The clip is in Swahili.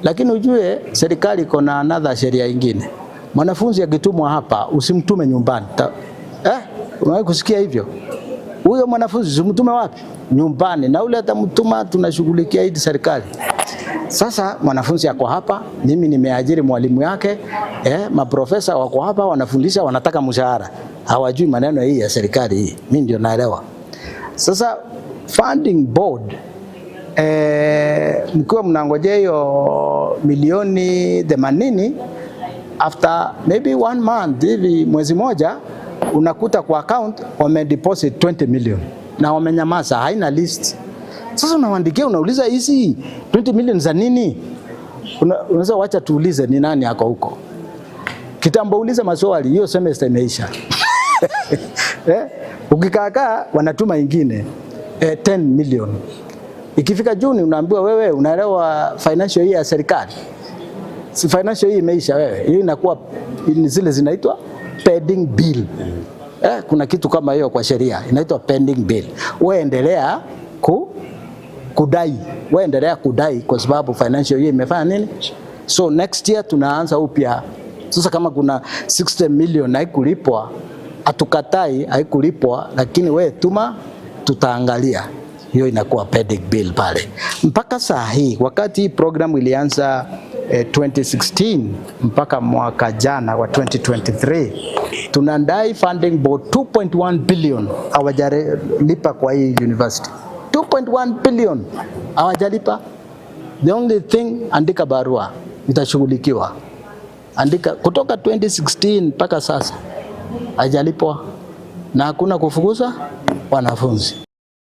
Lakini ujue serikali iko na another sheria nyingine. Mwanafunzi akitumwa hapa usimtume nyumbani. Unawahi kusikia hivyo? Huyo mwanafunzi usimtume wapi? Nyumbani. Na ule atamtuma tunashughulikia hii serikali. Sasa mwanafunzi yako hapa, mimi nimeajiri mwalimu yake, maprofesa wako hapa wanafundisha, wanataka mshahara. Hawajui maneno hii ya serikali hii. Mimi ndio naelewa. Sasa funding board mkiwa mnangojea hiyo milioni 80 after maybe 1 month hivi mwezi moja unakuta kwa account wamedeposit 20 million na wamenyamaza, haina list. Sasa unawaandikia unauliza hizi 20 million za nini? Unaweza wacha tuulize ni nani yako huko. Kitambo uliza maswali, hiyo semester imeisha. Ukikaakaa wanatuma ingine 10 million. Ikifika Juni unaambiwa wewe unaelewa financial year ya serikali. Si financial year imeisha wewe. Hiyo inakuwa zile zinaitwa pending bill. Kuna kitu kama hiyo kwa sheria inaitwa pending bill. Wewe endelea kudai. Wewe endelea kudai kwa sababu financial year imefanya nini? So next year tunaanza upya. Sasa kama kuna 60 million haikulipwa, atukatai haikulipwa, lakini wewe tuma tutaangalia. Hiyo inakuwa pending bill pale. Mpaka saa hii wakati hii program ilianza 2016 mpaka mwaka jana wa 2023 tunadai funding board 2.1 billion hawajalipa kwa hii university. 2.1 billion hawajalipa. The only thing, andika barua itashughulikiwa. Andika kutoka 2016 mpaka sasa hajalipwa na hakuna kufukuza wanafunzi.